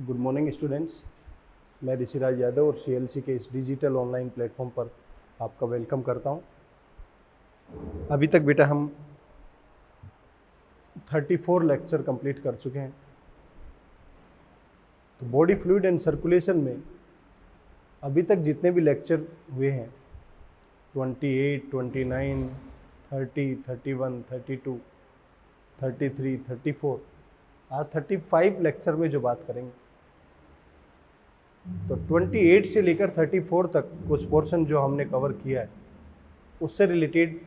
Good morning students, मैं ऋषिराज यादव और CLC के इस डिजिटल ऑनलाइन प्लेटफॉर्म पर आपका वेलकम करता हूं। अभी तक बेटा हम 34 लेक्चर कंप्लीट कर चुके हैं। तो बॉडी फ्लूइड एंड सर्कुलेशन में अभी तक जितने भी लेक्चर हुए हैं 28, 29, 30, 31, 32, 33, 34, आज 35 लेक्चर में जो बात करेंगे तो 28 से लेकर 34 तक कुछ पोर्शन जो हमने कवर किया है उससे रिलेटेड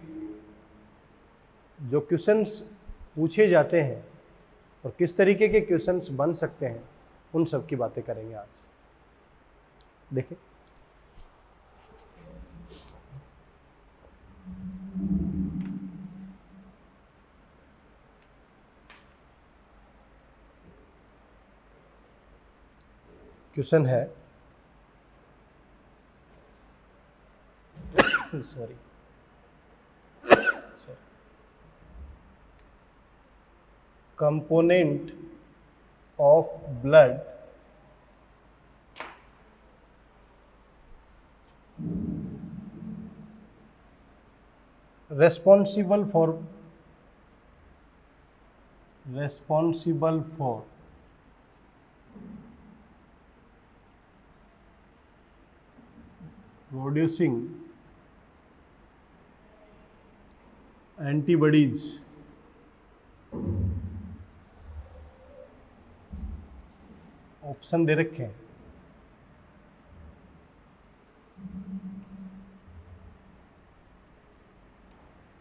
जो क्वेश्चंस पूछे जाते हैं और किस तरीके के क्वेश्चंस बन सकते हैं उन सब की बातें करेंगे आज। देखिए, क्वेश्चन है sorry component of blood responsible for producing antibodies option दे रखे हैं।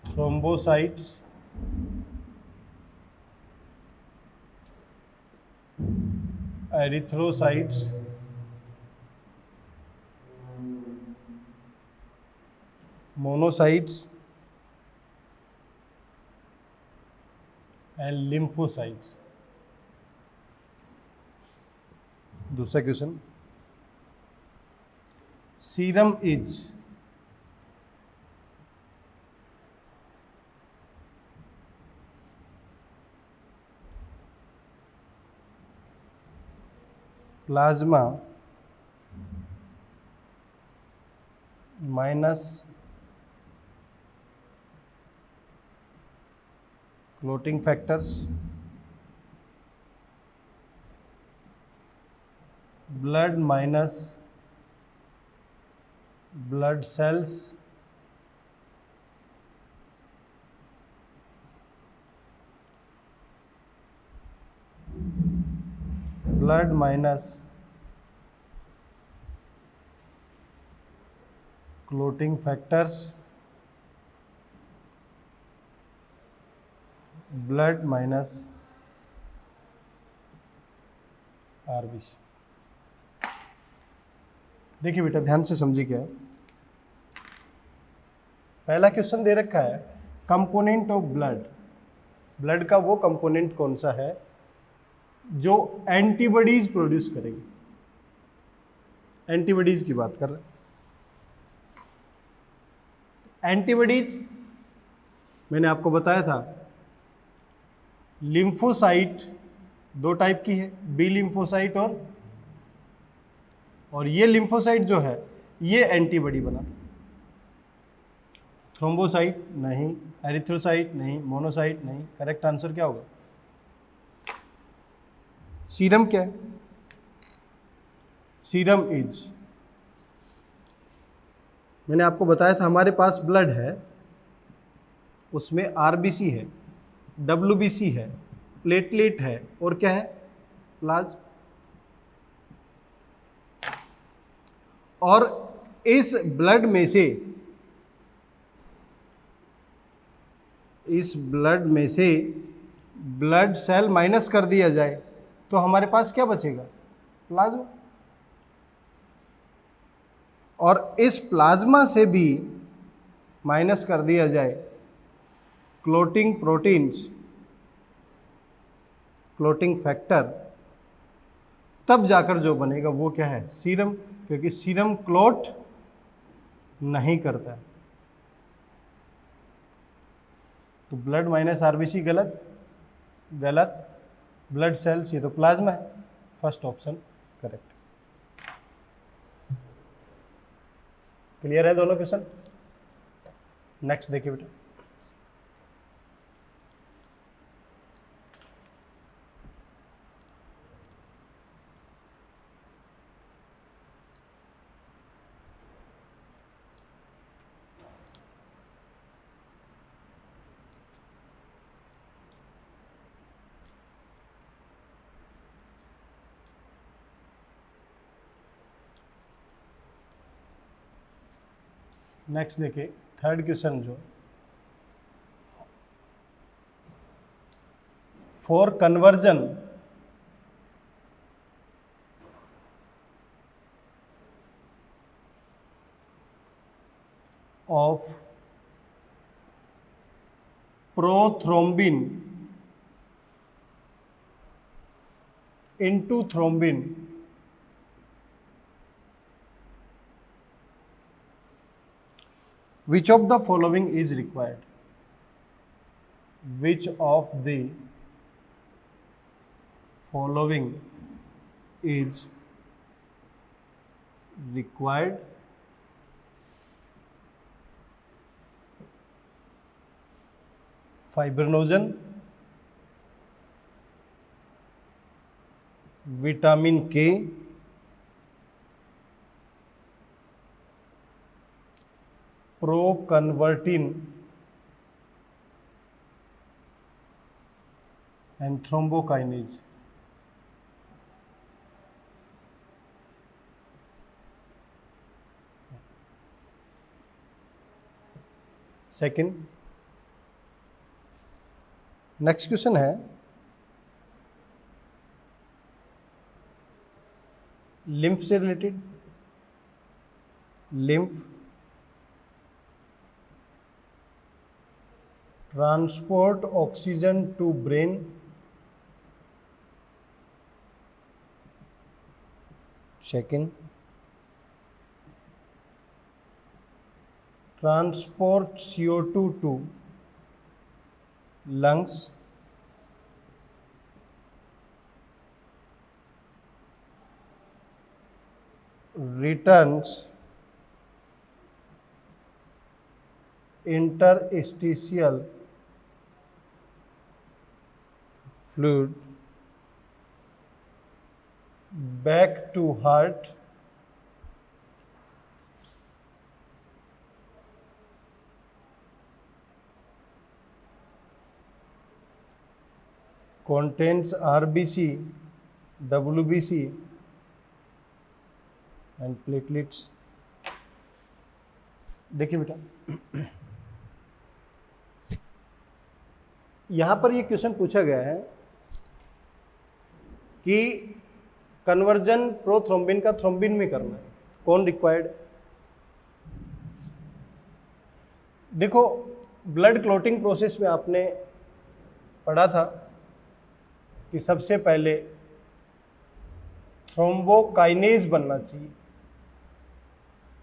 Thrombocytes, erythrocytes, monocytes and lymphocytes. दूसरा question, serum is plasma minus clotting factors, blood minus blood cells, blood minus clotting factors, blood minus RBC. देखिए बेटा, ध्यान से समझिए क्या है। पहला क्वेश्चन दे रखा है कंपोनेंट ऑफ ब्लड। ब्लड का वो कंपोनेंट कौन सा है जो एंटीबॉडीज प्रोड्यूस करेगी। एंटीबॉडीज की बात कर रहे हैं। एंटीबॉडीज मैंने आपको बताया था, लिम्फोसाइट दो टाइप की है, बी लिम्फोसाइट और ये लिम्फोसाइट जो है ये एंटीबॉडी बनाता। थ्रोम्बोसाइट नहीं, एरिथ्रोसाइट नहीं, मोनोसाइट नहीं। करेक्ट आंसर क्या होगा? सीरम क्या है? सीरम इज, मैंने आपको बताया था हमारे पास ब्लड है, उसमें आरबीसी है, डब्ल्यूबीसी है, प्लेटलेट है और क्या है? प्लाज्मा। और इस ब्लड में से ब्लड सेल माइनस कर दिया जाए तो हमारे पास क्या बचेगा? प्लाज्मा। और इस प्लाज्मा से भी माइनस कर दिया जाए क्लोटिंग प्रोटीन्स, क्लोटिंग फैक्टर, तब जाकर जो बनेगा वो क्या है? सीरम। क्योंकि सीरम क्लोट नहीं करता है। तो ब्लड माइनस आरबीसी गलत, ब्लड सेल्स ये तो प्लाज्मा है। First option correct. क्लियर है दोनों क्वेश्चन? नेक्स्ट देखिए बेटा, नेक्स्ट देखिए थर्ड क्वेश्चन जो, for conversion of prothrombin into thrombin, which of the following is required? Which of the following is required? Fibrinogen, vitamin K, proconvertin and thrombokinase. Second, next question है, lymph से related, lymph transport oxygen to brain, second, transport CO2 to lungs, returns interstitial fluid back to heart, contains RBC, WBC and platelets। देखिए बेटा, यहां पर ये question पूछा गया है कि कन्वर्जन प्रोथ्रोम्बिन का थ्रोम्बिन में करना है, कौन रिक्वायर्ड? देखो, ब्लड क्लॉटिंग प्रोसेस में आपने पढ़ा था कि सबसे पहले थ्रोम्बोकाइनेज बनना चाहिए।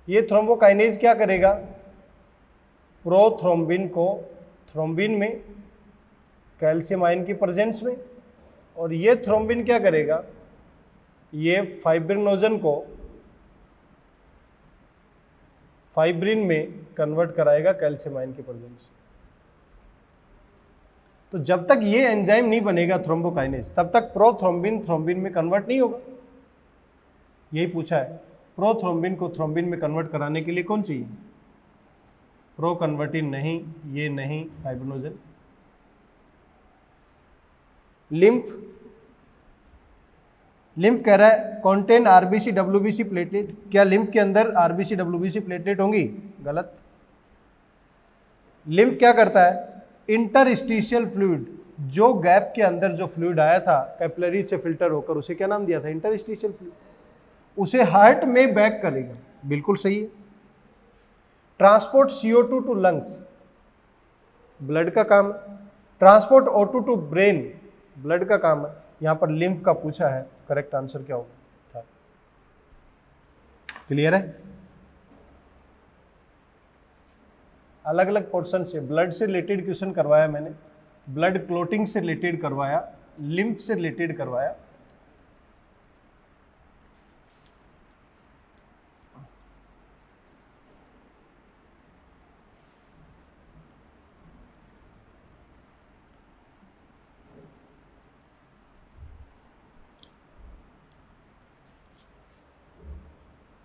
ये थ्रोम्बोकाइनेज क्या करेगा? प्रोथ्रोम्बिन को थ्रोम्बिन में, कैल्शियम आयन की प्रेजेंस में, और ये थ्रोम्बिन क्या करेगा? ये फाइब्रिनोजन को फाइब्रिन में कन्वर्ट कराएगा कैल्शियम आयन की प्रेजेंस। तो जब तक ये एंजाइम नहीं बनेगा थ्रोम्बोकाइनेज, तब तक प्रोथ्रोम्बिन थ्रोम्बिन में कन्वर्ट नहीं होगा। यही पूछा है, प्रोथ्रोम्बिन को थ्रोम्बिन में कन्वर्ट कराने के लिए कौन चाहिए? प्रोकन्वर्टिन नहीं, ये नहीं, फाइब्रिनोजन। लिम्फ, लिम्फ कह रहा है कॉन्टेन आरबीसी डब्ल्यूबीसी प्लेटलेट। क्या लिम्फ के अंदर आरबीसी डब्ल्यूबीसी प्लेटलेट होंगी? गलत। लिम्फ क्या करता है? इंटरस्टिशियल फ्लूइड, जो गैप के अंदर जो फ्लूइड आया था कैपिलरी से फिल्टर होकर, उसे क्या नाम दिया था? Interstitial fluid. उसे हार्ट में बैक करेगा, बिल्कुल सही है। Transport CO2 to lungs, blood का काम है। Transport O2 to brain, blood का काम है। यहां पर लिम्फ का पूछा है, करेक्ट आंसर क्या होगा? क्लियर है? अलग अलग पोर्शन से ब्लड से रिलेटेड क्वेश्चन करवाया मैंने, ब्लड क्लोटिंग से रिलेटेड करवाया, लिम्फ से रिलेटेड करवाया।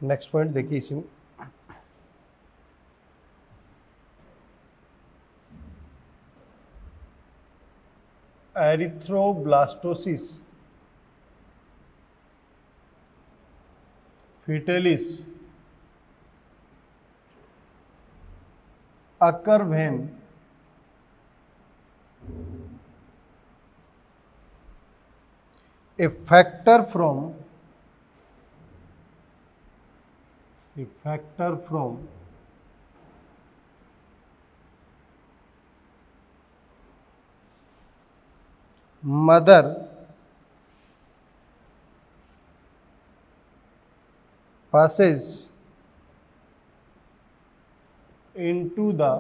नेक्स्ट पॉइंट देखिए इसी में, erythroblastosis fetalis occur when a factor from mother passes into the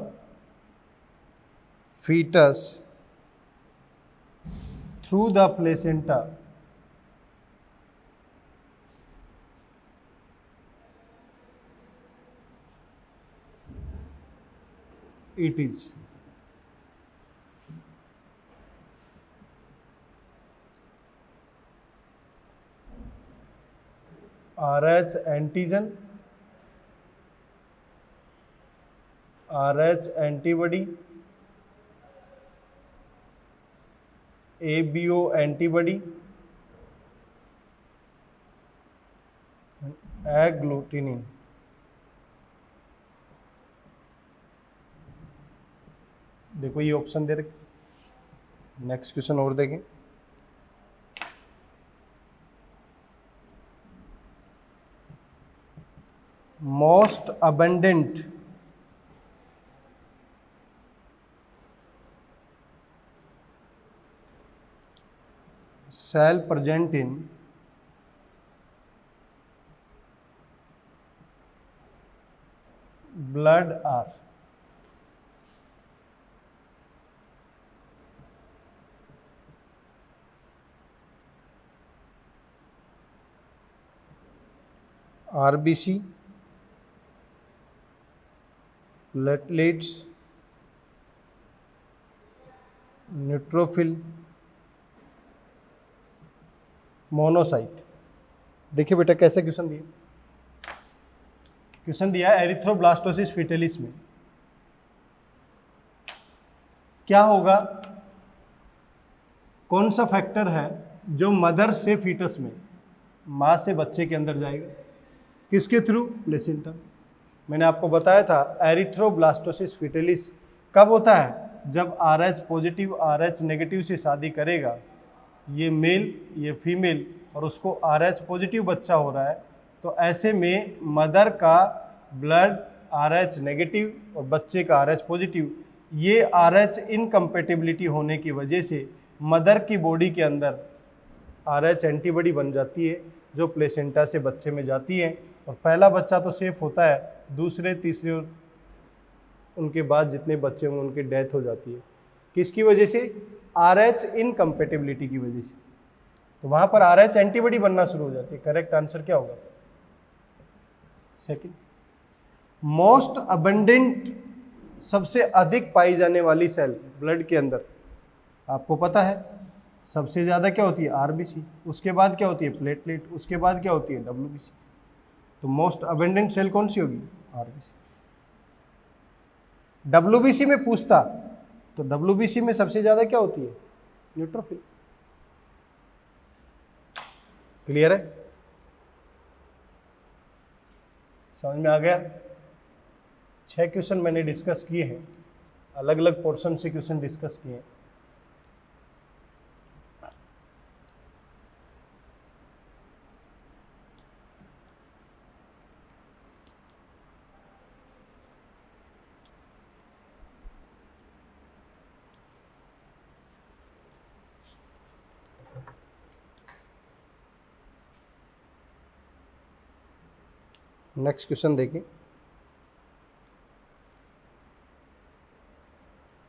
fetus through the placenta. It is RH antigen, RH antibody, ABO antibody, agglutinin. देखो ये option दे रखे। नेक्स्ट क्वेश्चन और देखें, most abundant cell present in blood are RBC, platelets, neutrophil, monocyte. देखिए बेटा कैसे question दिया, क्वेश्चन दिया एरिथ्रोब्लास्टोसिस फिटेलिस में क्या होगा, कौन सा फैक्टर है जो मदर से फीटस में, माँ से बच्चे के अंदर जाएगा, किसके थ्रू, प्लेसेंटा। मैंने आपको बताया था एरिथ्रोब्लास्टोसिस फिटेलिस कब होता है, जब RH पॉजिटिव RH नेगेटिव से शादी करेगा, ये मेल ये फीमेल, और उसको RH पॉजिटिव बच्चा हो रहा है, तो ऐसे में मदर का ब्लड RH नेगेटिव और बच्चे का RH पॉजिटिव, ये RH इनकम्पेटिबिलिटी होने की वजह से मदर की बॉडी के अंदर RH एंटीबॉडी बन जाती है जो प्लेसेंटा से बच्चे में जाती है, और पहला बच्चा तो सेफ होता है, दूसरे तीसरे उनके बाद जितने बच्चे होंगे उनकी डेथ हो जाती है। किसकी वजह से, RH इनकम्पेटिबिलिटी की वजह से। तो वहाँ पर RH एंटीबॉडी बनना शुरू हो जाती है। करेक्ट आंसर क्या होगा, सेकंड। मोस्ट अबंडेंट, सबसे अधिक पाई जाने वाली सेल ब्लड के अंदर, आपको पता है सबसे ज़्यादा क्या होती है, RBC, उसके बाद क्या होती है, प्लेटलेट, उसके बाद क्या होती है, WBC। तो मोस्ट अबंडेंट सेल कौन सी होगी, RBC। WBC में पूछता तो WBC में सबसे ज़्यादा क्या होती है, न्यूट्रोफिल। क्लियर है, समझ में आ गया। 6 क्वेश्चन मैंने डिस्कस किए हैं, अलग अलग पोर्शन से क्वेश्चन डिस्कस किए हैं। नेक्स्ट क्वेश्चन देखिए,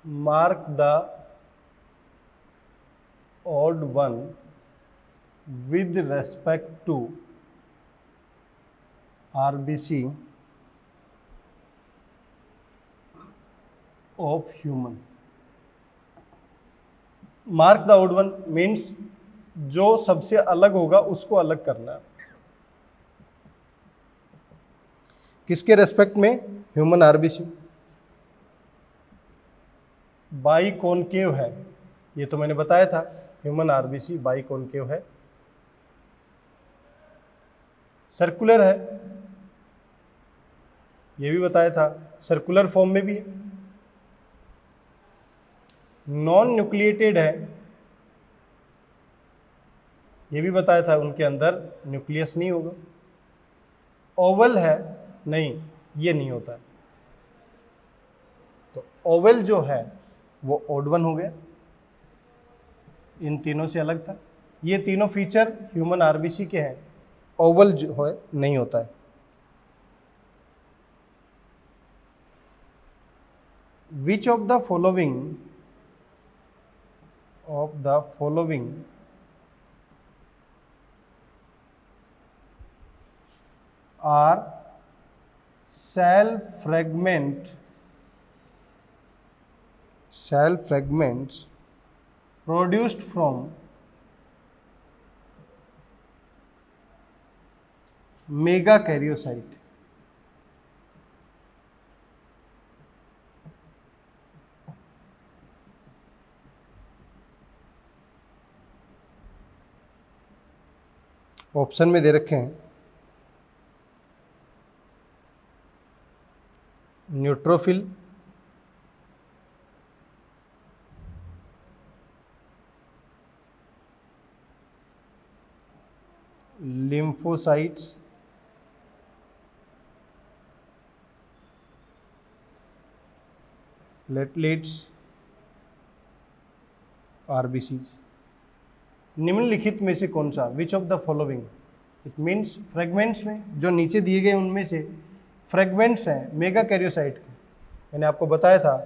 mark the odd one with respect to RBC of human। Mark the odd one means जो सबसे अलग होगा उसको अलग करना है। किसके रेस्पेक्ट में? Human RBC. बाई कॉनकेव है, ये तो मैंने बताया था, ह्यूमन आरबीसी बाई कॉनकेव है। सर्कुलर है, ये भी बताया था, सर्कुलर फॉर्म में भी है। नॉन न्यूक्लिएटेड है, ये भी बताया था, उनके अंदर न्यूक्लियस नहीं होगा। ओवल है, नहीं, ये नहीं होता। तो ओवल जो है वो ऑड वन हो गया, इन तीनों से अलग था। ये तीनों फीचर ह्यूमन आरबीसी के हैं, ओवल जो है नहीं होता है। Which of the following are cell fragments produced from megakaryocyte? Option में दे रखे हैं न्यूट्रोफिल, लिम्फोसाइट्स, प्लेटलेट्स, आरबीसीज। निम्नलिखित में से कौन सा? विच of the following, it means fragments में जो नीचे दिए गए उनमें से फ्रेगमेंट्स हैं मेगा कैरियोसाइट के। मैंने आपको बताया था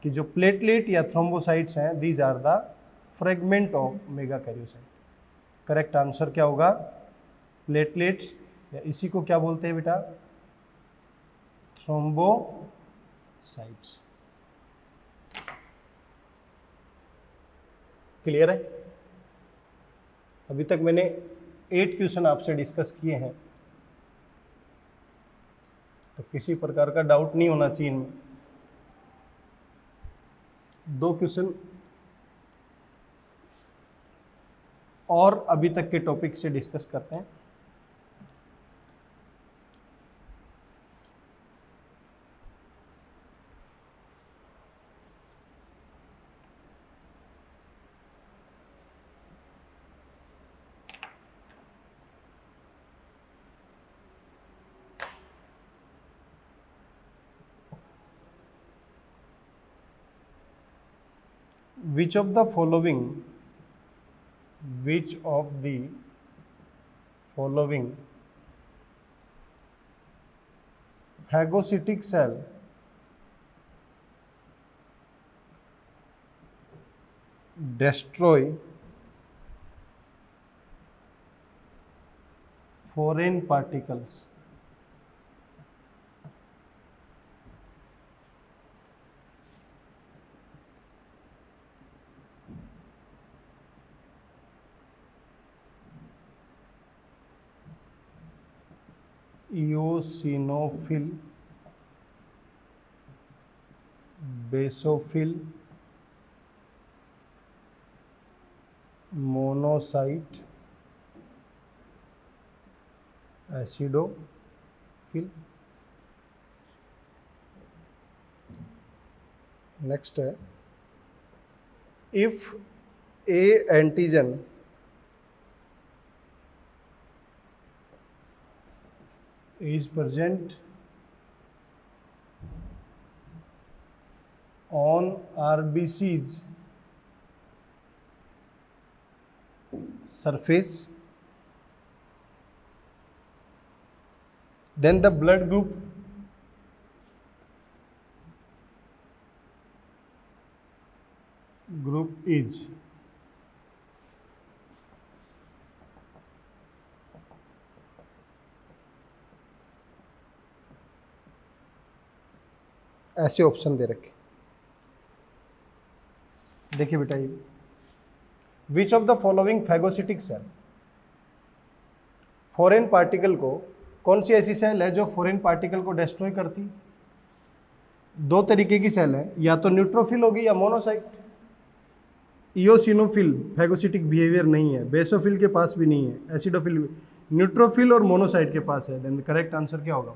कि जो प्लेटलेट या थ्रोम्बोसाइट्स हैं, these are the fragment of megakaryocyte. Correct answer क्या होगा? प्लेटलेट्स, या इसी को क्या बोलते हैं बेटा? थ्रोम्बोसाइट्स। क्लियर है? अभी तक मैंने 8 क्वेश्चन आपसे डिस्कस किए हैं, तो किसी प्रकार का डाउट नहीं होना चाहिए इनमें। 2 क्वेश्चन और अभी तक के टॉपिक से डिस्कस करते हैं। Which of the following phagocytic cell destroy foreign particles? Eosinophil, basophil, monocyte, acidophil. Next है, if a antigen is present on RBC's surface, then the blood group is ऐसे ऑप्शन दे रखे। देखिए बेटा, ये which of the following phagocytic cell foreign particle को कौन सी ऐसी सेल है जो फॉरेन पार्टिकल को डिस्ट्रॉय करती? दो तरीके की सेल है, या तो न्यूट्रोफिल होगी या मोनोसाइट। इयोसिनोफिल फैगोसिटिक बिहेवियर नहीं है, बेसोफिल के पास भी नहीं है, एसिडोफिल न्यूट्रोफिल और मोनोसाइट के पास है। देन करेक्ट आंसर क्या होगा?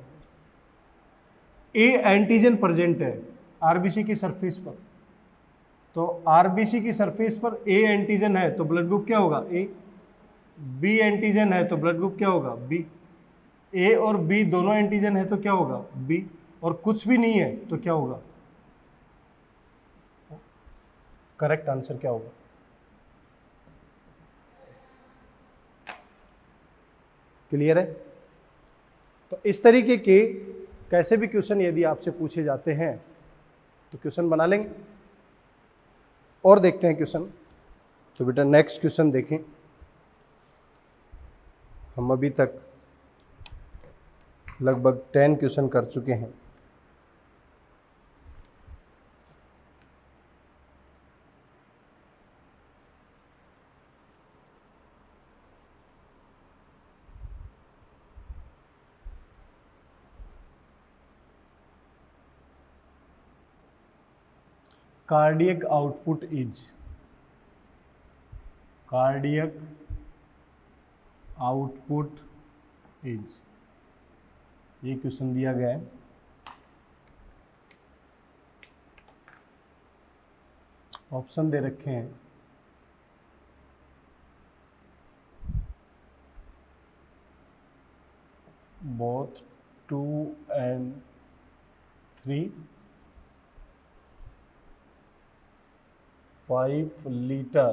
ए एंटीजन प्रेजेंट है आरबीसी की सरफेस पर, तो आरबीसी की सरफेस पर ए एंटीजन है तो ब्लड ग्रुप क्या होगा? ए। बी एंटीजन है तो ब्लड ग्रुप क्या होगा? बी। ए और बी दोनों एंटीजन है तो क्या होगा? बी। और कुछ भी नहीं है तो क्या होगा? करेक्ट आंसर क्या होगा? क्लियर है? तो इस तरीके के कैसे भी क्वेश्चन यदि आपसे पूछे जाते हैं तो क्वेश्चन बना लेंगे। और देखते हैं क्वेश्चन। तो बेटा नेक्स्ट क्वेश्चन देखें। हम अभी तक लगभग 10 क्वेश्चन कर चुके हैं। Cardiac output is, cardiac output is, ये क्वेश्चन दिया गया है। ऑप्शन दे रखे हैं। Both 2 and 3, 5 liter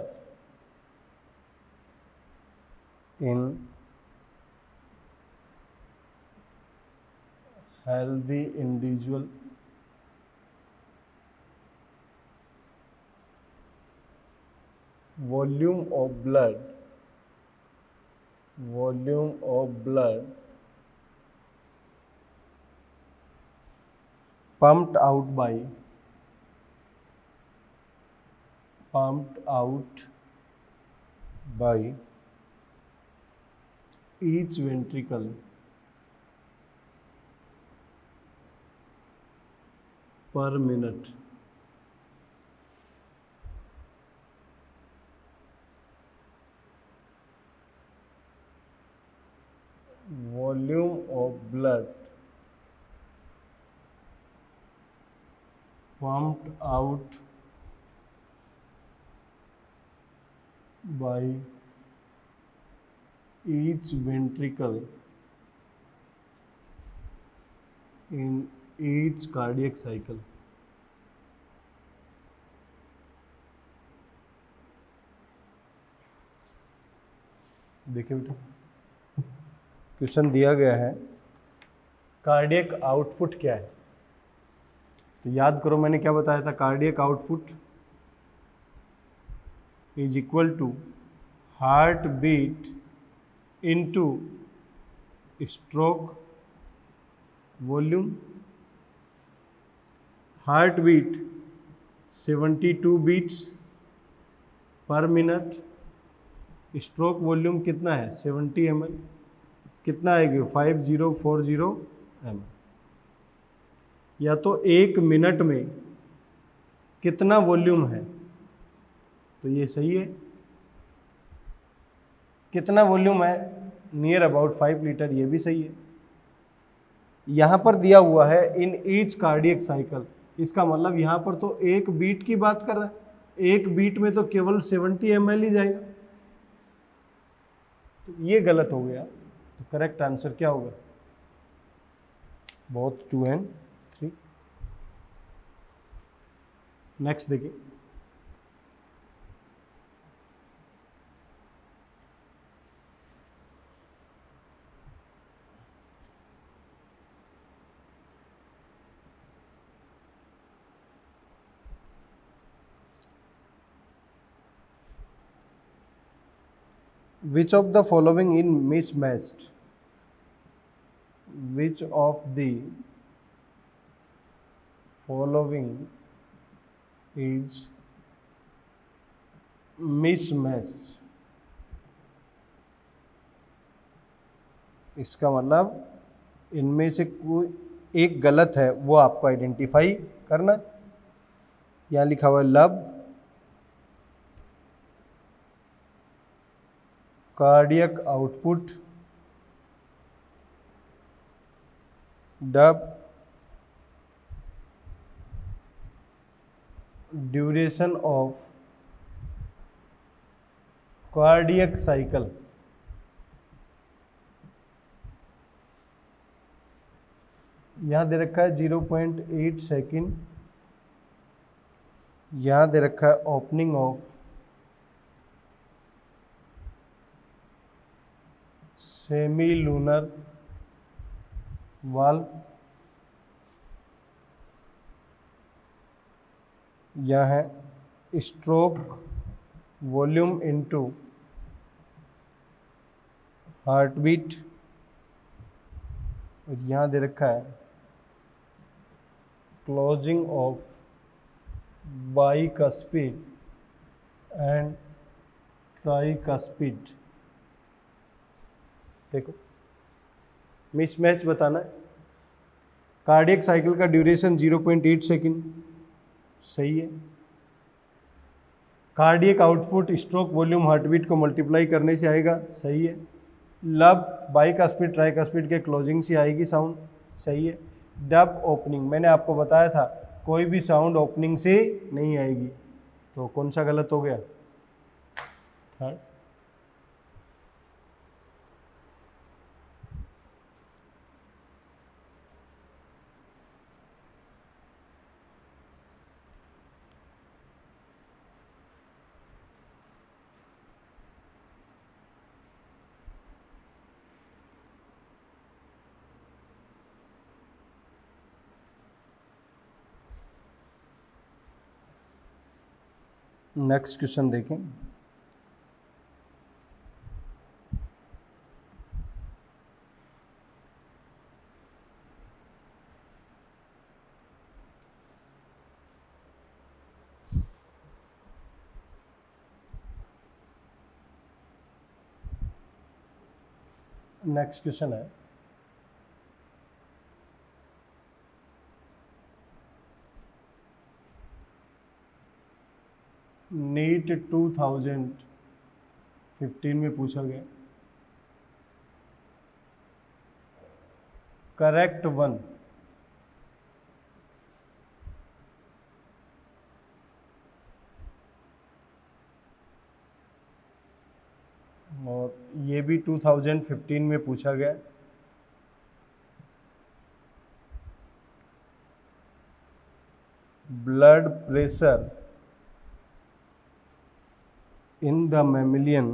in healthy individual, volume of blood pumped out by each ventricle per minute, volume of blood pumped out by each ventricle in each cardiac cycle। देखिए बेटा question दिया गया है, कार्डियक आउटपुट क्या है? तो याद करो मैंने क्या बताया था। Cardiac output is equal to heart beat into stroke volume. Heart beat 72 beats per minute, stroke volume कितना है? 70 ml। कितना आएगी? 5040 ml। या तो एक मिनट में कितना वॉल्यूम है, तो ये सही है। कितना वॉल्यूम है? नियर अबाउट 5 लीटर, ये भी सही है। यहाँ पर दिया हुआ है इन ईच कार्डियक साइकिल, इसका मतलब यहाँ पर तो एक बीट की बात कर रहा है। एक बीट में तो केवल 70 ml ही जाएगा, तो ये गलत हो गया। तो करेक्ट आंसर क्या होगा? Both 2 and 3। नेक्स्ट देखिए। Which of the following in mismatched? Which of the following is mismatched? इसका मतलब इनमें से कोई एक गलत है, वो आपको आइडेंटिफाई करना है। यहाँ लिखा हुआ है लब cardiac output, dub duration of cardiac cycle. यहाँ दे रखा है 0.8 सेकेंड, यहाँ दे रखा है opening of semi lunar valve, यह है stroke volume into heart beat, और यहाँ दे रखा है closing of bicuspid and tricuspid. देखो मिसमैच बताना है। कार्डियक साइकिल का ड्यूरेशन 0.8 सेकेंड, सही है। Cardiac output stroke volume heartbeat को मल्टीप्लाई करने से आएगा, सही है। लब बाइकस्पिड ट्राइकस्पिड के क्लोजिंग से आएगी साउंड, सही है। डब ओपनिंग, मैंने आपको बताया था कोई भी साउंड ओपनिंग से नहीं आएगी, तो कौन सा गलत हो गया? थर्ड। नेक्स्ट क्वेश्चन देखें। नेक्स्ट क्वेश्चन है नीट 2015 में पूछा गया, करेक्ट वन। और ये भी 2015 में पूछा गया। Blood pressure in the mammalian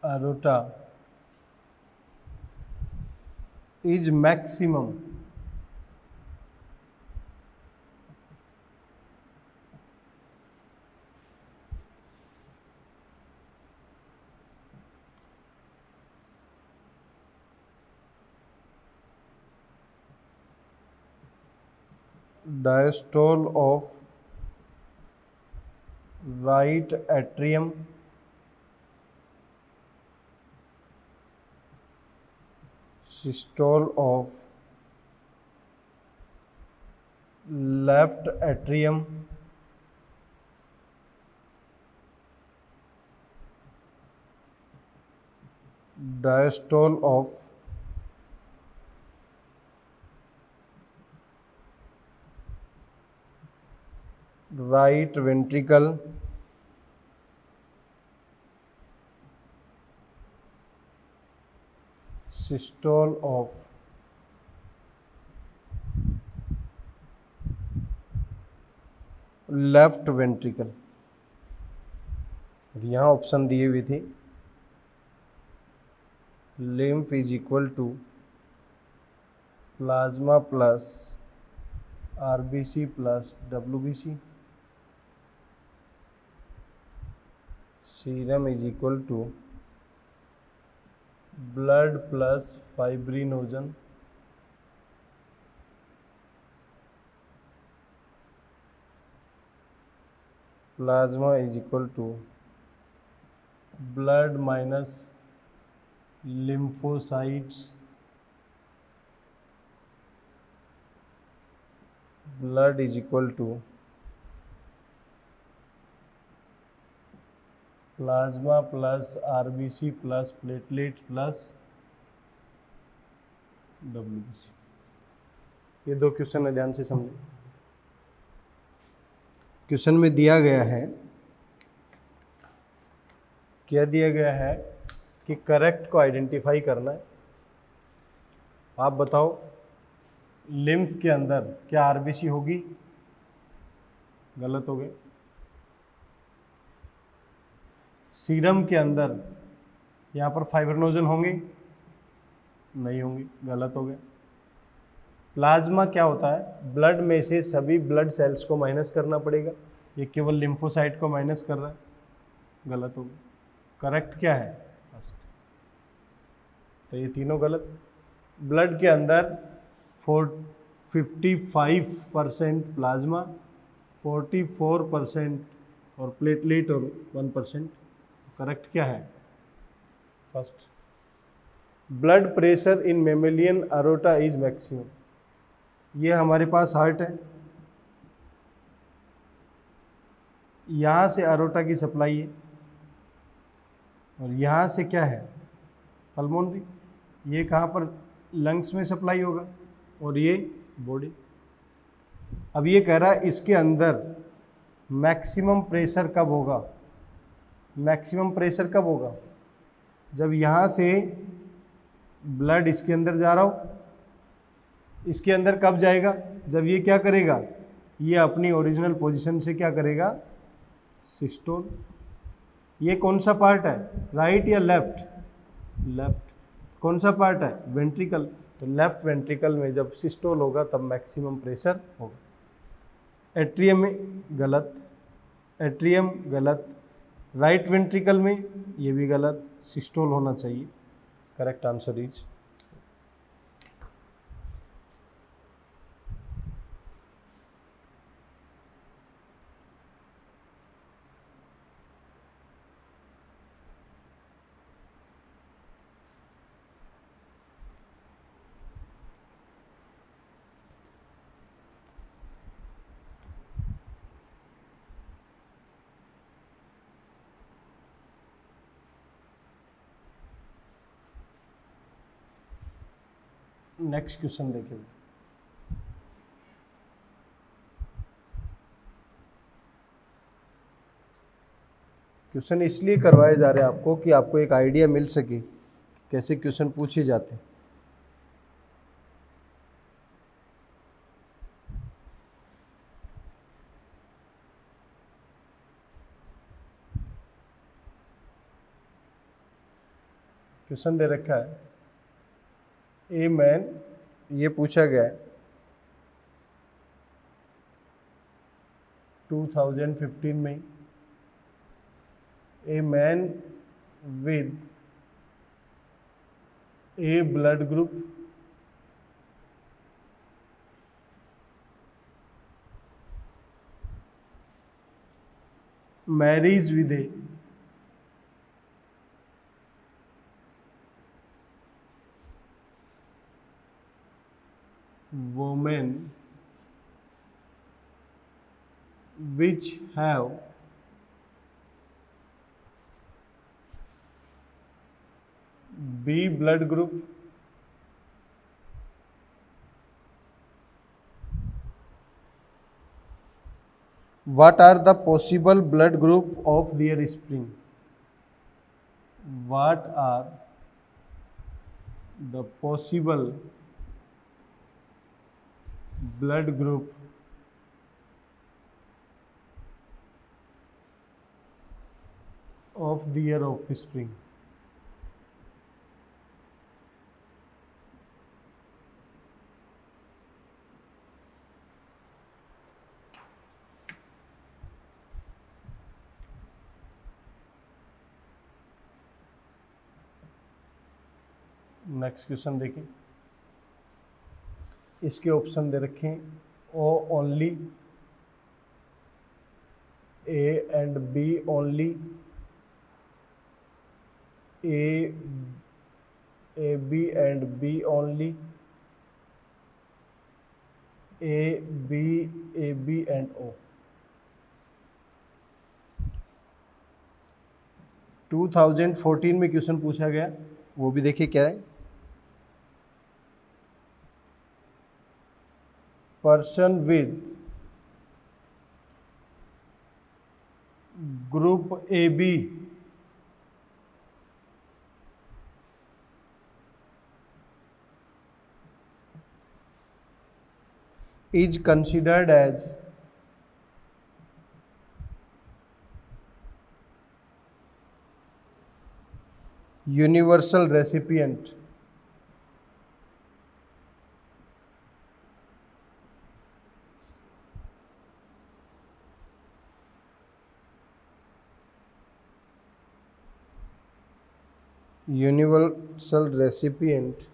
aorta is maximum diastole of right atrium, systole of left atrium, diastole of right ventricle, systole of left ventricle. यहाँ ऑप्शन दिए हुए थे, lymph is equal to plasma plus RBC plus WBC, serum is equal to blood plus fibrinogen, plasma is equal to blood minus lymphocytes, blood is equal to plasma plus RBC plus platelet plus WBC। ये दो question है, ध्यान से समझो। Question में दिया गया है, क्या दिया गया है कि करेक्ट को आइडेंटिफाई करना है। आप बताओ लिम्फ के अंदर क्या आरबीसी होगी? गलत हो गए। सीरम के अंदर यहाँ पर फाइब्रिनोजन होंगे? नहीं होंगे, गलत हो गए। प्लाज्मा क्या होता है? ब्लड में से सभी ब्लड सेल्स को माइनस करना पड़ेगा, ये केवल लिम्फोसाइट को माइनस कर रहा है, गलत हो गया। करेक्ट क्या है? फर्स्ट। तो ये तीनों गलत। ब्लड के अंदर 55% प्लाज्मा, 44% और प्लेटलेट और 1%। करेक्ट क्या है? First. Blood pressure in mammalian aorta is maximum. ये हमारे पास हार्ट है, यहाँ से अरोटा की सप्लाई है और यहाँ से क्या है? पल्मोनरी। ये कहाँ पर? लंग्स में सप्लाई होगा और ये बॉडी। अब ये कह रहा है इसके अंदर मैक्सिमम प्रेशर कब होगा? मैक्सिमम प्रेशर कब होगा? जब यहाँ से ब्लड इसके अंदर जा रहा हो। इसके अंदर कब जाएगा? जब ये क्या करेगा? ये अपनी ओरिजिनल पोजीशन से क्या करेगा? सिस्टोल। ये कौन सा पार्ट है? राइट या लेफ्ट? लेफ्ट। कौन सा पार्ट है? वेंट्रिकल। तो लेफ्ट वेंट्रिकल में जब सिस्टोल होगा तब मैक्सिमम प्रेशर होगा। एट्रियम में गलत, एट्रियम गलत। राइट वेंट्रिकल में ये भी गलत, सिस्टोल होना चाहिए। Correct answer is next question देखिए। क्वेश्चन इसलिए करवाए जा रहे हैं आपको कि आपको एक आइडिया मिल सके कैसे क्वेश्चन पूछे जाते हैं। क्वेश्चन दे रखा है, ए मैन, ये पूछा गया है 2015 में, a man with A blood group marries with a woman which have B blood group, what are the possible blood group of their spring? What are the possible blood group of their offspring? Next question देखें, इसके option दे रखे हैं, ओ only, A and B only, A, B and B only, A, B and O. 2014 में question पूछा गया, वो भी देखिए क्या है। Person with group A B is considered as universal recipient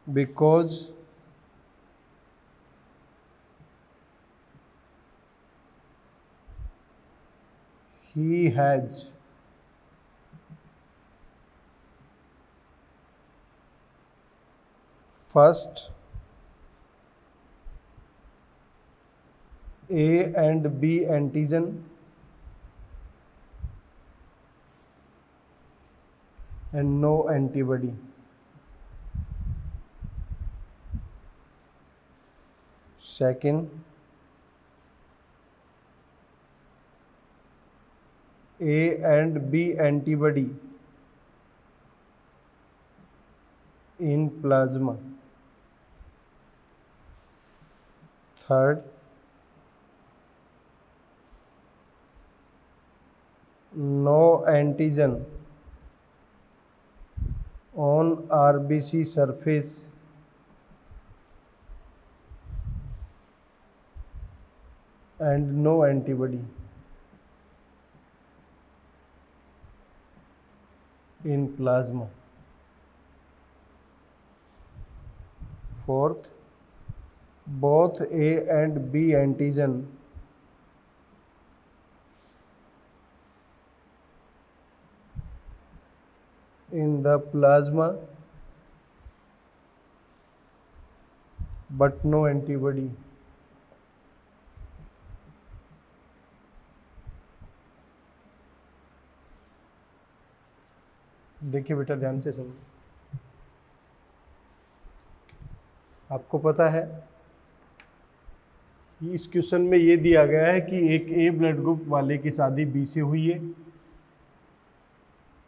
because he has first A and B antigen and no antibody. Second, A and B antibody in plasma. Third, no antigen on RBC surface and no antibody in plasma. Fourth, both A and B antigen in the plasma but no antibody. देखिए बेटा ध्यान से सुनो, आपको पता है कि इस क्वेश्चन में ये दिया गया है कि एक ए ब्लड ग्रुप वाले की शादी बी से हुई है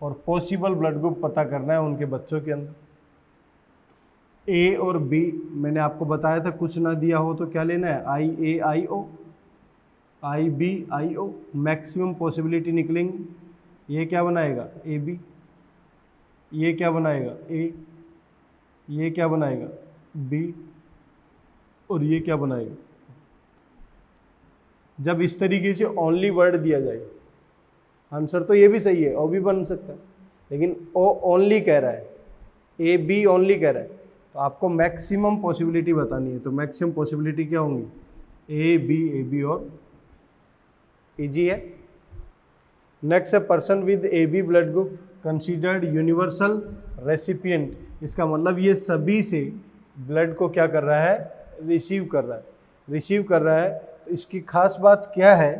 और पॉसिबल ब्लड ग्रुप पता करना है उनके बच्चों के अंदर। ए और बी मैंने आपको बताया था, कुछ ना दिया हो तो क्या लेना है, I A I O, I B I O, maximum possibility निकलेंगी। ये क्या बनाएगा ए बी, ये क्या बनाएगा ए, ये क्या बनाएगा बी और ये क्या बनाएगा। जब इस तरीके से ओनली वर्ड दिया जाए, आंसर तो ये भी सही है, ओ भी बन सकता है, लेकिन ओ ओनली कह रहा है, ए बी ओनली कह रहा है, तो आपको मैक्सिमम पॉसिबिलिटी बतानी है। तो मैक्सिमम पॉसिबिलिटी क्या होंगी, ए बी और इजी है। नेक्स्ट है person with A B blood group considered universal recipient. इसका मतलब ये सभी से ब्लड को क्या कर रहा है, रिसीव कर रहा है। तो इसकी खास बात क्या है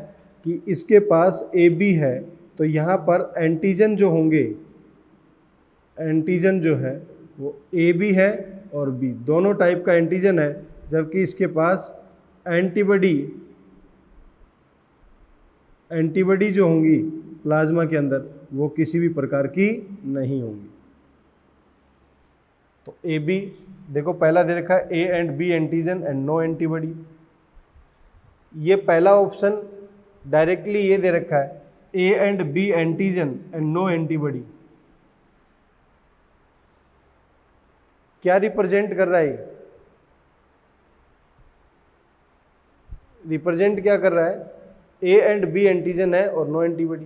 कि इसके पास ए बी है, तो यहाँ पर एंटीजन जो होंगे, एंटीजन जो है वो ए बी है और बी, दोनों टाइप का एंटीजन है, जबकि इसके पास एंटीबॉडी जो होंगी प्लाज्मा के अंदर वो किसी भी प्रकार की नहीं होंगी। तो ए बी देखो पहला दे रखा है, A and B antigen and no antibody. ये पहला ऑप्शन डायरेक्टली ये दे रखा है, A and B antigen and no antibody. क्या रिप्रेजेंट कर रहा है, रिप्रेजेंट क्या कर रहा है, ए एंड बी एंटीजन है और नो एंटीबॉडी।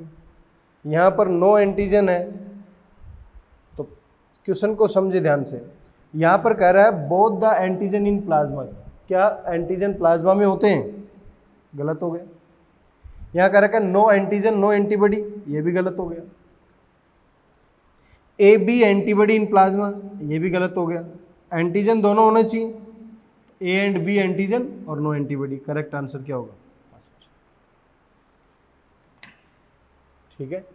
यहाँ पर नो एंटीजन है, तो क्वेश्चन को समझे ध्यान से, यहाँ पर कह रहा है both the antigen in plasma. क्या एंटीजन प्लाज्मा में होते हैं? गलत हो गया। यहाँ कह रखा है नो एंटीजन नो एंटीबॉडी, ये भी गलत हो गया। A B antibody in plasma, ये भी गलत हो गया। एंटीजन दोनों होने चाहिए, ए एंड बी एंटीजन और नो एंटीबॉडी। करेक्ट आंसर क्या होगा? ठीक है।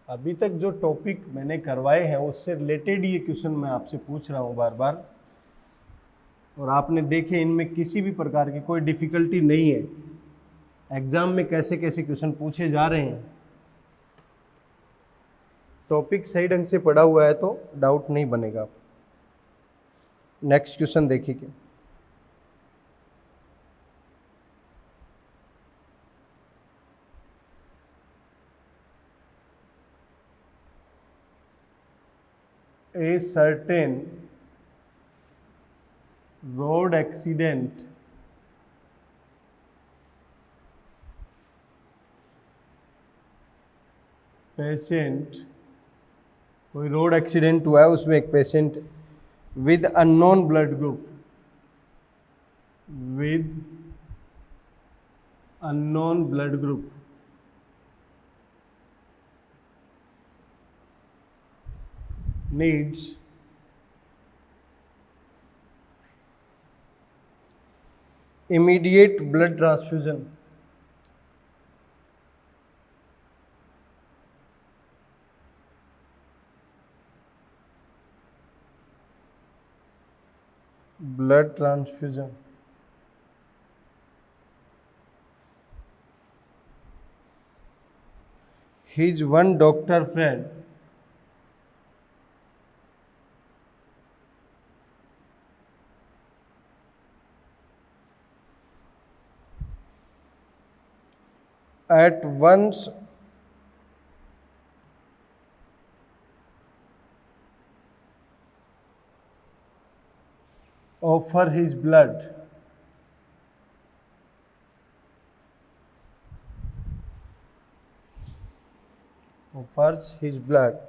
अभी तक जो टॉपिक मैंने करवाए हैं उससे रिलेटेड ये क्वेश्चन मैं आपसे पूछ रहा हूँ बार बार, और आपने देखे इनमें किसी भी प्रकार की कोई डिफिकल्टी नहीं है। एग्जाम में कैसे कैसे क्वेश्चन पूछे जा रहे हैं, टॉपिक सही ढंग से पढ़ा हुआ है तो डाउट नहीं बनेगा आप। नेक्स्ट क्वेश्चन देखिए। A certain road accident patient, कोई रोड एक्सीडेंट हुआ है उसमें एक patient with unknown blood group, with unknown blood group needs immediate blood transfusion. Blood transfusion. His one doctor friend at once offer his blood offers his blood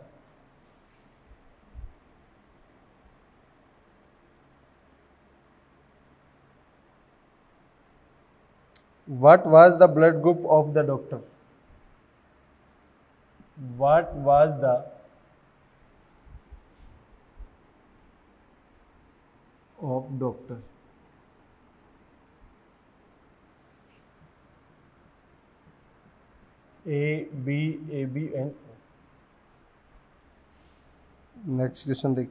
what was the blood group of the doctor? What was the of doctor? A, B, AB and O. Next question देख।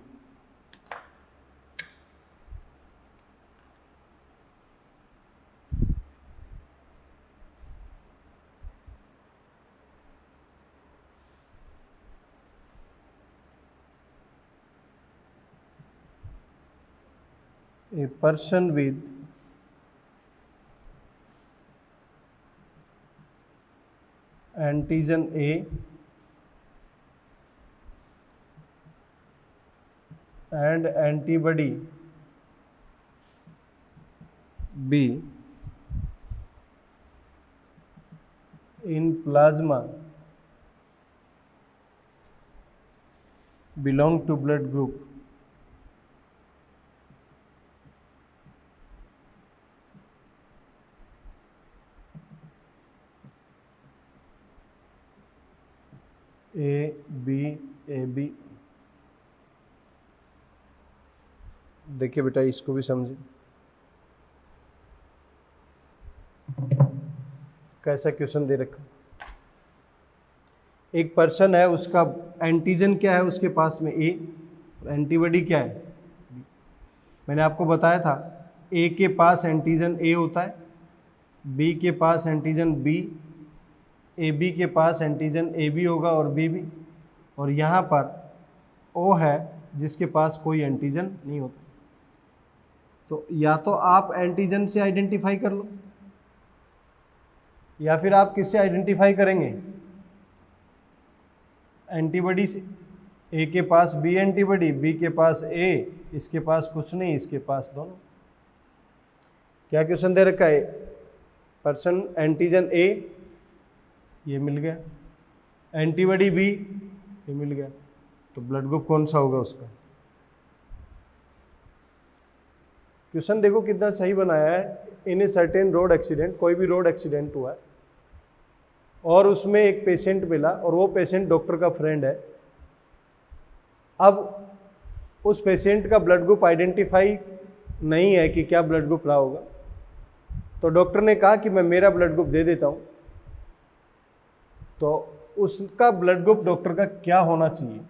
A person with antigen A and antibody B in plasma belong to blood group A, B, AB। देखिए बेटा इसको भी समझिए, कैसा question दे रखा। एक person है, उसका एंटीजन क्या है उसके पास में ए, एंटीबॉडी क्या है। मैंने आपको बताया था ए के पास एंटीजन ए होता है, बी के पास एंटीजन बी, ए बी के पास एंटीजन ए बी होगा और बी भी, और यहाँ पर ओ है जिसके पास कोई एंटीजन नहीं होता। तो या तो आप एंटीजन से आइडेंटिफाई कर लो या फिर आप किससे आइडेंटिफाई करेंगे? एंटीबॉडी से। ए के पास बी एंटीबॉडी, बी के पास ए, इसके पास कुछ नहीं, इसके पास दोनों। क्या क्वेश्चन दे रखा है? पर्सन एंटीजन ए, ये मिल गया, एंटीबॉडी बी, ये मिल गया, तो ब्लड ग्रुप कौन सा होगा उसका? क्वेश्चन देखो कितना सही बनाया है। इन ए सर्टेन रोड एक्सीडेंट, कोई भी रोड एक्सीडेंट हुआ है और उसमें एक पेशेंट मिला और वो पेशेंट डॉक्टर का फ्रेंड है। अब उस पेशेंट का ब्लड ग्रुप आइडेंटिफाई नहीं है कि क्या ब्लड ग्रुप रहा होगा, तो डॉक्टर ने कहा कि मैं मेरा ब्लड ग्रुप दे देता हूँ। तो उसका ब्लड ग्रुप डॉक्टर का क्या होना चाहिए?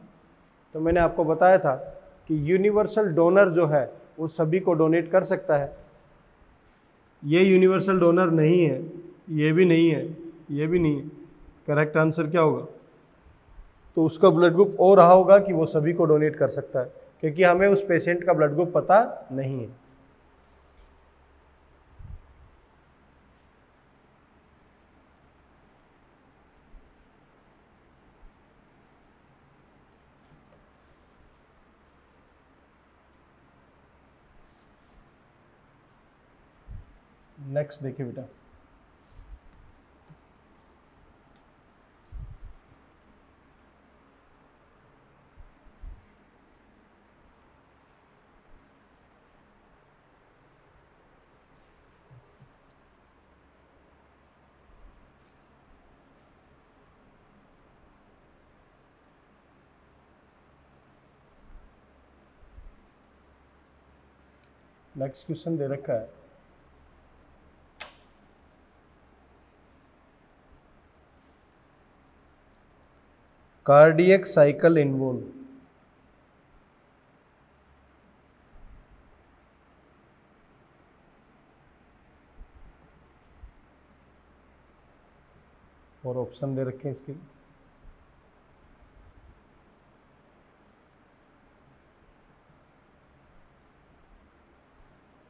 तो मैंने आपको बताया था कि यूनिवर्सल डोनर जो है वो सभी को डोनेट कर सकता है। ये यूनिवर्सल डोनर नहीं है, ये भी नहीं है, ये भी नहीं है। करेक्ट आंसर क्या होगा? तो उसका ब्लड ग्रुप और रहा होगा कि वो सभी को डोनेट कर सकता है, क्योंकि हमें उस पेशेंट का ब्लड ग्रुप पता नहीं है। नेक्स्ट देखिए बेटा, नेक्स्ट क्वेश्चन दे रखा है, कार्डियक साइकिल इन्वॉल्व। और ऑप्शन दे रखे हैं इसके।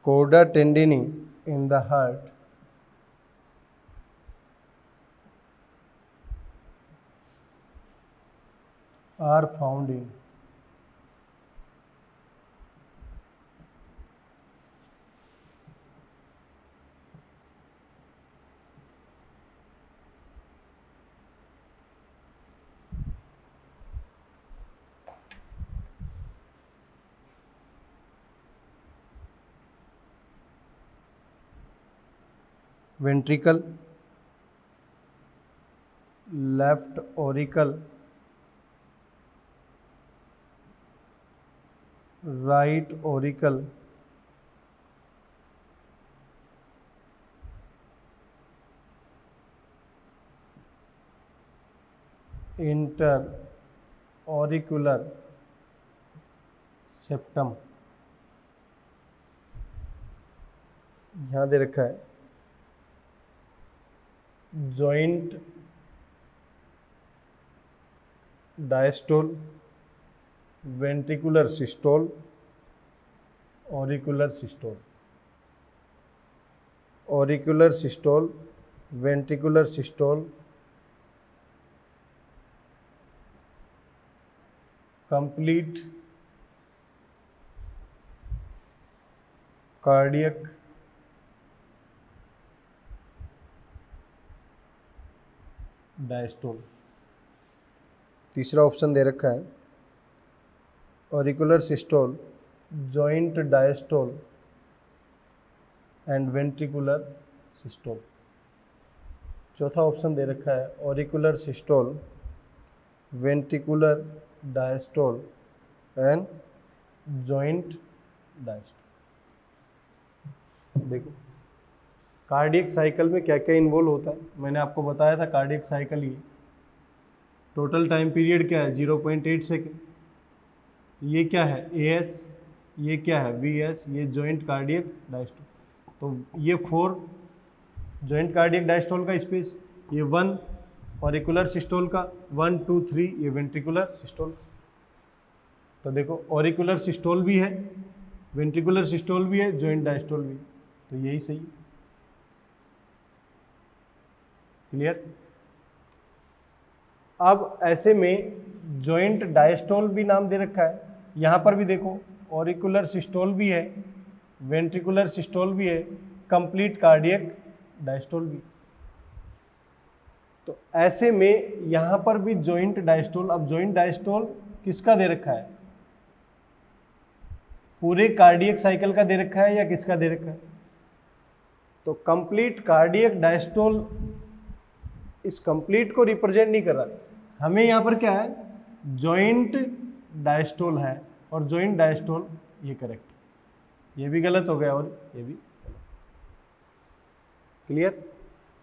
कोडा टेंडिनी in the heart, are found in ventricle, left auricle, right auricle, interauricular septum। यहाँ दे रखा है joint diastole, ventricular systole, auricular systole. Auricular systole, ventricular systole, complete cardiac diastole. तीसरा ऑप्शन दे रखा है auricular systole, joint diastole and ventricular systole. चौथा option दे रखा है auricular systole, ventricular diastole and joint diastole. देखो कार्डियक साइकिल में क्या क्या इन्वॉल्व होता है, मैंने आपको बताया था। कार्डियक साइकिल ये टोटल टाइम पीरियड क्या है 0.8 सेकेंड। ये क्या है AS, ये क्या है VS, ये जॉइंट कार्डियक डायस्टोल। तो ये 4 जॉइंट कार्डियक डायस्टोल का स्पेस, ये 1 ऑरिकुलर सिस्टोल का, 1 2 3 ये वेंट्रिकुलर सिस्टोल। तो देखो ऑरिकुलर सिस्टोल भी है, वेंट्रिकुलर सिस्टोल भी है, जॉइंट डायस्टोल भी है, तो यही सही है। क्लियर। अब ऐसे में जॉइंट डायस्टोल भी नाम दे रखा है, यहाँ पर भी देखो ऑरिकुलर सिस्टोल भी है, वेंट्रिकुलर सिस्टोल भी है, कंप्लीट कार्डियक डायस्टोल भी। तो ऐसे में यहाँ पर भी जॉइंट डायस्टोल। अब जॉइंट डायस्टोल किसका दे रखा है, पूरे कार्डियक साइकिल का दे रखा है या किसका दे रखा है, तो कंप्लीट कार्डियक डायस्टोल इस कंप्लीट को रिप्रेजेंट नहीं कर रहा, हमें यहाँ पर क्या है, जॉइंट डायस्टोल है, और जॉइंट डायस्टोल ये करेक्ट, ये भी गलत हो गया और ये भी गलत। क्लियर।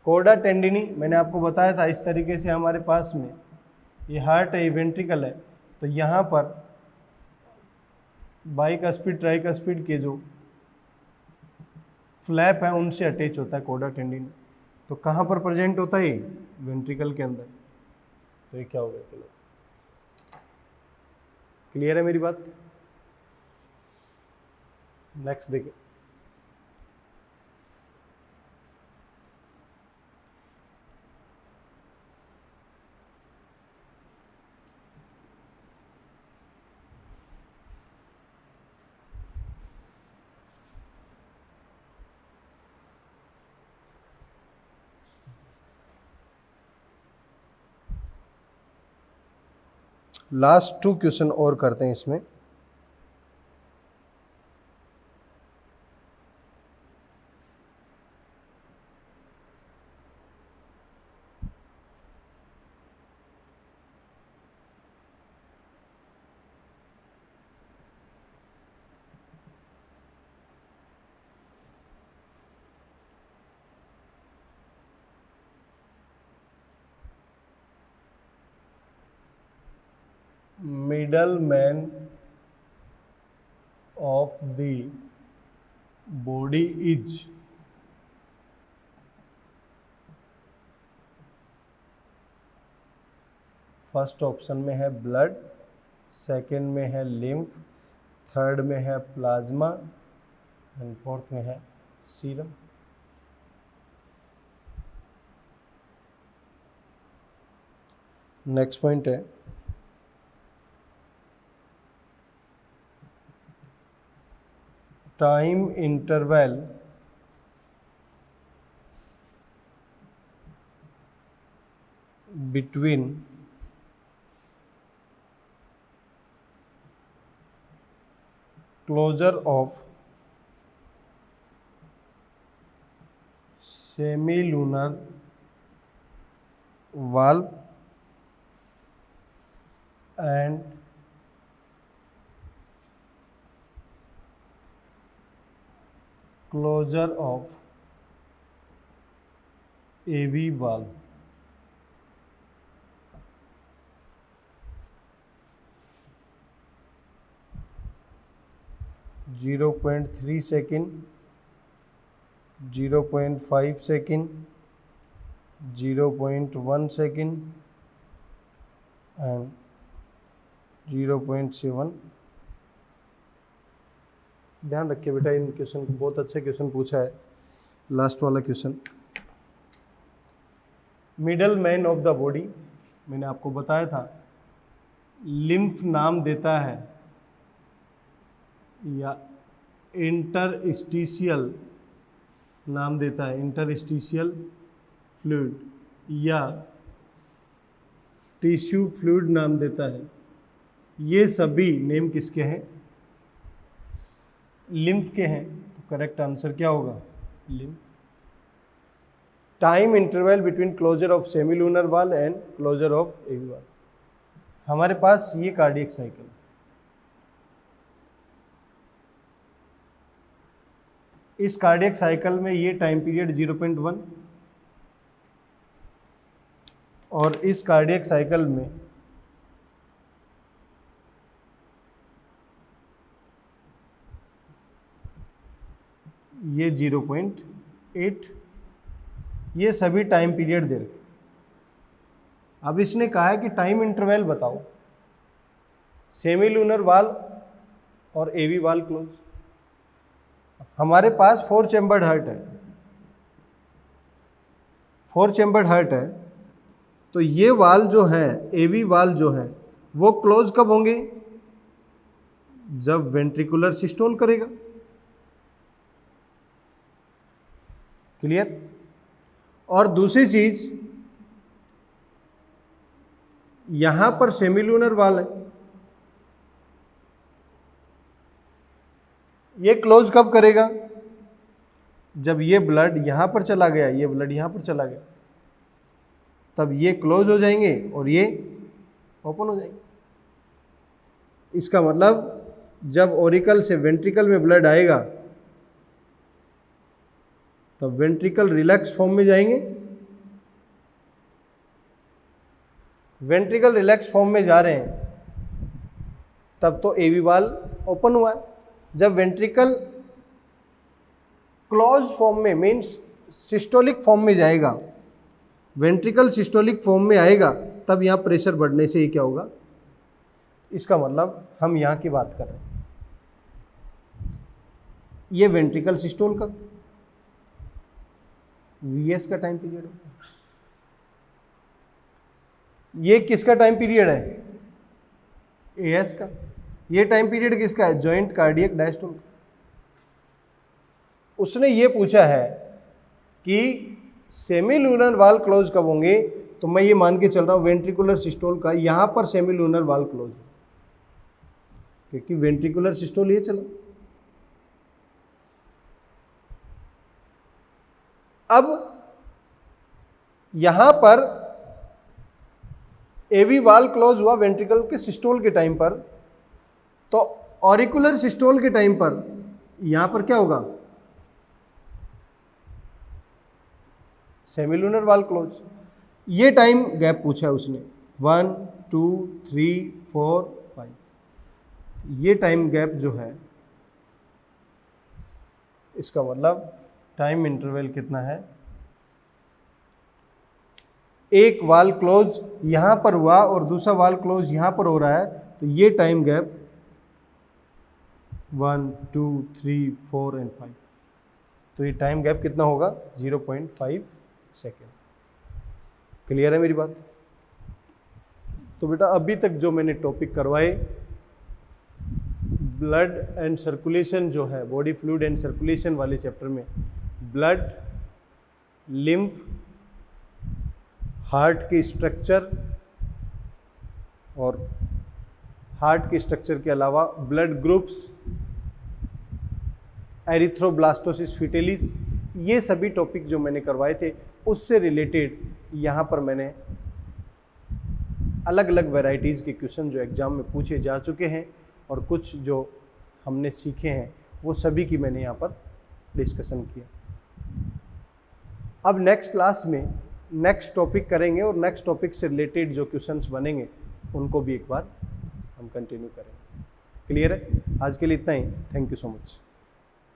कोडा टेंडिनी मैंने आपको बताया था, इस तरीके से हमारे पास में ये हार्ट है, ये वेंट्रिकल है, तो यहाँ पर बाइकस्पिड ट्राइकस्पिड के जो फ्लैप है उनसे अटैच होता है कोडा टेंडिनी। तो कहाँ पर प्रेजेंट होता है, वेंट्रिकल के अंदर। तो ये क्या हो गया, चलो क्लियर है मेरी बात। नेक्स्ट देखिए, लास्ट 2 क्वेश्चन और करते हैं इसमें। middleman of the body is, first option में है ब्लड, सेकंड में है लिम्फ, थर्ड में है प्लाज्मा एंड फोर्थ में है सीरम। नेक्स्ट पॉइंट है time interval between closure of semilunar valve and closure of AV valve। Zero 0.3 second, 0.5 second, 0.1 second and 0.7। ध्यान रखिए बेटा, इन क्वेश्चन को बहुत अच्छे क्वेश्चन पूछा है। लास्ट वाला question, middle man of the body, मैंने आपको बताया था लिम्फ नाम देता है या इंटरस्टिशियल नाम देता है, इंटरस्टिशियल फ्लूइड या टिश्यू फ्लूइड नाम देता है। ये सभी नेम किसके हैं, लिम्फ के हैं। तो करेक्ट आंसर क्या होगा, lymph. Time interval between closure of semilunar valve and closure of AV valve. हमारे पास ये कार्डियक साइकिल, इस कार्डियक साइकिल में ये टाइम पीरियड 0.1 और इस कार्डियक साइकिल में ये 0.8, ये सभी टाइम पीरियड दे रखे। अब इसने कहा है कि टाइम इंटरवल बताओ, सेमीलूनर वाल और एवी वाल क्लोज। हमारे पास 4 चैम्बर्ड हार्ट है, 4 चैम्बर्ड हार्ट है, तो ये वाल जो है, एवी वाल जो है, वो क्लोज कब होंगे? जब वेंट्रिकुलर सिस्टोल करेगा। क्लियर? और दूसरी चीज, यहां पर सेमिलूनर वाल है, ये क्लोज कब करेगा? जब ये ब्लड यहां पर चला गया, ये ब्लड यहां पर चला गया, तब ये क्लोज हो जाएंगे और ये ओपन हो जाएंगे। इसका मतलब जब ऑरिकल से वेंट्रिकल में ब्लड आएगा तब वेंट्रिकल रिलैक्स फॉर्म में जाएंगे, वेंट्रिकल रिलैक्स फॉर्म में जा रहे हैं तब तो एवी वाल ओपन हुआ है। जब वेंट्रिकल क्लोज फॉर्म में, मीन्स सिस्टोलिक फॉर्म में जाएगा, वेंट्रिकल सिस्टोलिक फॉर्म में आएगा, तब यहां प्रेशर बढ़ने से ही क्या होगा? इसका मतलब हम यहां की बात कर रहे हैं, ये वेंट्रिकल सिस्टोल का वीएस का टाइम पीरियड होगा। ये किसका टाइम पीरियड है? एएस का। ये टाइम पीरियड किसका है? Joint cardiac diastole. उसने ये पूछा है कि सेमिलूनर वाल क्लोज कब होंगे, तो मैं ये मान के चल रहा हूं वेंट्रिकुलर सिस्टोल का यहां पर सेमिलूनर वाल क्लोज हो, क्योंकि वेंट्रिकुलर सिस्टोल ये चला। अब यहां पर एवी वाल क्लोज हुआ वेंट्रिकल के सिस्टोल के टाइम पर, तो ऑरिकुलर सिस्टोल के टाइम पर यहां पर क्या होगा? सेमिलूनर वाल क्लोज। ये टाइम गैप पूछा है उसने, 1 2 3 4 5। ये टाइम गैप जो है, इसका मतलब टाइम इंटरवल कितना है? एक वाल क्लोज यहां पर हुआ और दूसरा वाल क्लोज यहां पर हो रहा है, तो ये टाइम गैप 1 2 3 4 एंड 5, तो ये टाइम गैप कितना होगा? 0.5 सेकेंड। क्लियर है मेरी बात? तो बेटा अभी तक जो मैंने टॉपिक करवाए, ब्लड एंड सर्कुलेशन जो है, बॉडी फ्लूइड एंड सर्कुलेशन वाले चैप्टर में ब्लड, लिम्फ, हार्ट की स्ट्रक्चर, और हार्ट के स्ट्रक्चर के अलावा ब्लड ग्रुप्स, एरिथ्रोब्लास्टोसिस फिटेलिस, ये सभी टॉपिक जो मैंने करवाए थे उससे रिलेटेड यहाँ पर मैंने अलग अलग वैरायटीज़ के क्वेश्चन जो एग्ज़ाम में पूछे जा चुके हैं और कुछ जो हमने सीखे हैं वो सभी की मैंने यहाँ पर डिस्कशन किया। अब नेक्स्ट क्लास में नेक्स्ट टॉपिक करेंगे और नेक्स्ट टॉपिक से रिलेटेड जो क्वेश्चंस बनेंगे उनको भी एक बार हम कंटिन्यू करेंगे। क्लियर है? आज के लिए इतना ही। Thank you so much.